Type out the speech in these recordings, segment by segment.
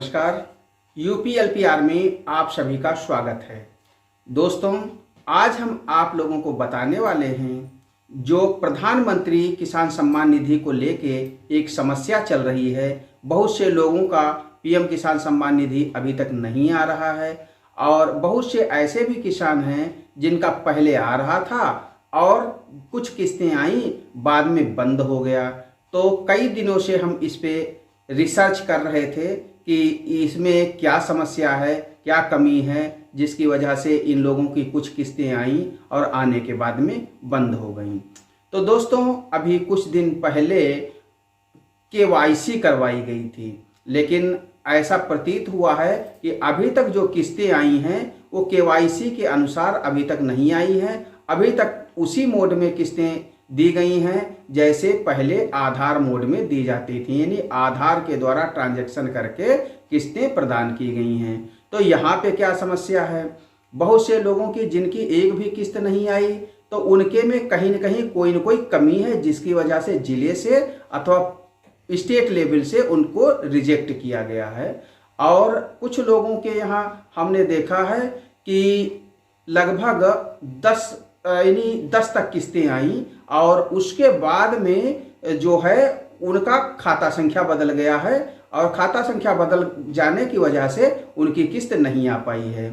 नमस्कार। यूपीएलपीआर में आप सभी का स्वागत है। दोस्तों, आज हम आप लोगों को बताने वाले हैं जो प्रधानमंत्री किसान सम्मान निधि को लेके एक समस्या चल रही है। बहुत से लोगों का पीएम किसान सम्मान निधि अभी तक नहीं आ रहा है और बहुत से ऐसे भी किसान हैं जिनका पहले आ रहा था और कुछ किस्तें आई बाद में बंद हो गया। तो कई दिनों से हम इस पे रिसर्च कर रहे थे कि इसमें क्या समस्या है, क्या कमी है, जिसकी वजह से इन लोगों की कुछ किस्तें आईं और आने के बाद में बंद हो गईं। तो दोस्तों, अभी कुछ दिन पहले केवाईसी करवाई गई थी, लेकिन ऐसा प्रतीत हुआ है कि अभी तक जो किस्तें आई हैं वो केवाईसी के अनुसार अभी तक नहीं आई हैं। अभी तक उसी मोड में किस्तें दी गई हैं जैसे पहले आधार मोड में दी जाती थी, यानी आधार के द्वारा ट्रांजैक्शन करके किस्तें प्रदान की गई हैं। तो यहाँ पे क्या समस्या है? बहुत से लोगों की जिनकी एक भी किस्त नहीं आई, तो उनके में कहीं न कहीं कोई न कोई कमी है, जिसकी वजह से जिले से अथवा स्टेट लेवल से उनको रिजेक्ट किया गया है। और कुछ लोगों के यहाँ हमने देखा है कि लगभग 10 तक किस्तें आई और उसके बाद में जो है उनका खाता संख्या बदल गया है और खाता संख्या बदल जाने की वजह से उनकी किस्त नहीं आ पाई है।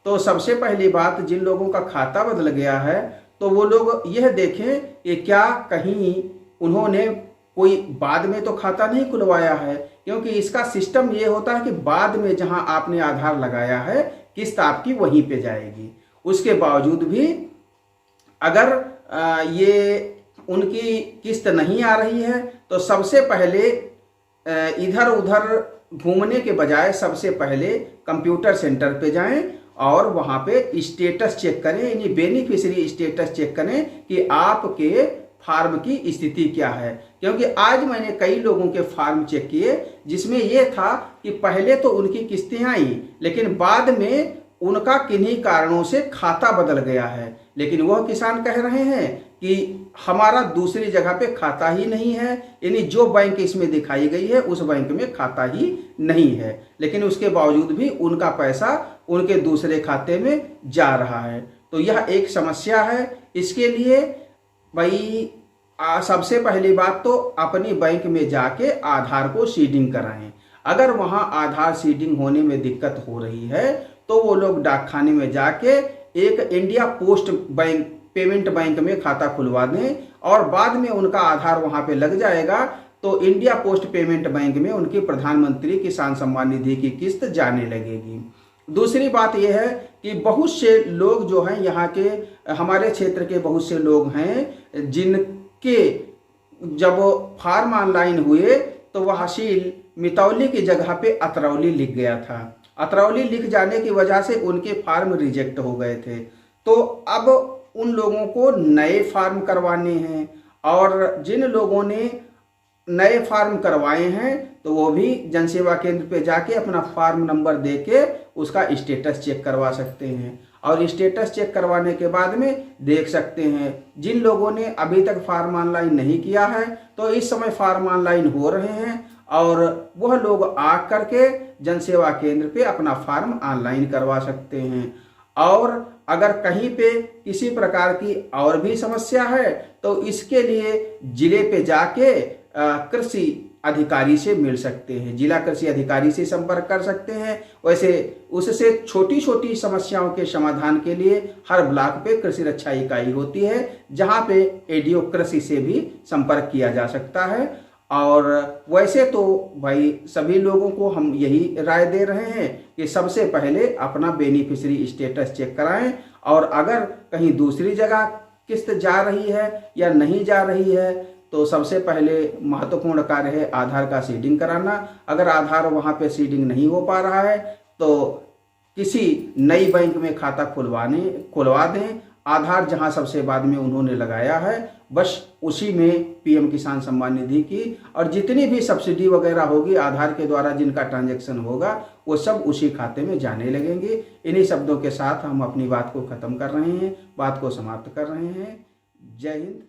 तो सबसे पहली बात, जिन लोगों का खाता बदल गया है तो वो लोग यह देखें कि क्या कहीं उन्होंने कोई बाद में तो खाता नहीं खुलवाया है, क्योंकि इसका सिस्टम ये होता है कि बाद में जहां आपने आधार लगाया है किस्त आपकी वहीं पे जाएगी। उसके बावजूद भी अगर ये उनकी किस्त नहीं आ रही है तो सबसे पहले इधर उधर घूमने के बजाय सबसे पहले कंप्यूटर सेंटर पे जाएं और वहां पे स्टेटस चेक करें, यानी बेनिफिशियरी स्टेटस चेक करें कि आपके फार्म की स्थिति क्या है। क्योंकि आज मैंने कई लोगों के फार्म चेक किए जिसमें यह था कि पहले तो उनकी किस्तें आई, लेकिन बाद में उनका किन्हीं कारणों से खाता बदल गया है। लेकिन वह किसान कह रहे हैं कि हमारा दूसरी जगह पे खाता ही नहीं है, यानी जो बैंक इसमें दिखाई गई है उस बैंक में खाता ही नहीं है, लेकिन उसके बावजूद भी उनका पैसा उनके दूसरे खाते में जा रहा है। तो यह एक समस्या है। इसके लिए भाई सबसे पहली बात तो अपनी बैंक में जाके आधार को सीडिंग कराएं। अगर वहां आधार सीडिंग होने में दिक्कत हो रही है तो वो लोग डाकखाने में जाके एक India post bank payment bank में खाता खुलवा दें और बाद में उनका आधार वहां पे लग जाएगा तो इंडिया पोस्ट पेमेंट बैंक में उनकी प्रधानमंत्री किसान सम्मान निधि की किस्त जाने लगेगी। दूसरी बात यह है कि बहुत से लोग जो हैं यहाँ के हमारे क्षेत्र के बहुत से लोग हैं जिनके जब फार्म ऑनलाइन हुए तो वह हासिल मितौली की जगह पे अतरौली लिख गया था। अतरौली लिख जाने की वजह से उनके फार्म रिजेक्ट हो गए थे। तो अब उन लोगों को नए फार्म करवाने हैं और जिन लोगों ने नए फार्म करवाए हैं तो वो भी जनसेवा केंद्र पे जाके अपना फार्म नंबर देके उसका स्टेटस चेक करवा सकते हैं और स्टेटस चेक करवाने के बाद में देख सकते हैं। जिन लोगों ने अभी तक फार्म ऑनलाइन नहीं किया है तो इस समय फार्म ऑनलाइन हो रहे हैं और वह लोग आ करके जनसेवा केंद्र पे अपना फार्म ऑनलाइन करवा सकते हैं। और अगर कहीं पे किसी प्रकार की और भी समस्या है तो इसके लिए जिले पे जाके कृषि अधिकारी से मिल सकते हैं, जिला कृषि अधिकारी से संपर्क कर सकते हैं। वैसे उससे छोटी छोटी समस्याओं के समाधान के लिए हर ब्लॉक पे कृषि रक्षा इकाई होती है, जहां पे एडीओ कृषि से भी संपर्क किया जा सकता है। और वैसे तो भाई सभी लोगों को हम यही राय दे रहे हैं कि सबसे पहले अपना बेनिफिशियरी स्टेटस चेक कराएं और अगर कहीं दूसरी जगह किस्त जा रही है या नहीं जा रही है तो सबसे पहले महत्वपूर्ण कार्य है आधार का सीडिंग कराना। अगर आधार वहां पे सीडिंग नहीं हो पा रहा है तो किसी नई बैंक में खाता खुलवा दें। आधार जहां सबसे बाद में उन्होंने लगाया है बस उसी में पीएम किसान सम्मान निधि की और जितनी भी सब्सिडी वगैरह होगी आधार के द्वारा जिनका ट्रांजैक्शन होगा वो सब उसी खाते में जाने लगेंगे। इन्हीं शब्दों के साथ हम अपनी बात को खत्म कर रहे हैं, बात को समाप्त कर रहे हैं। जय हिंद।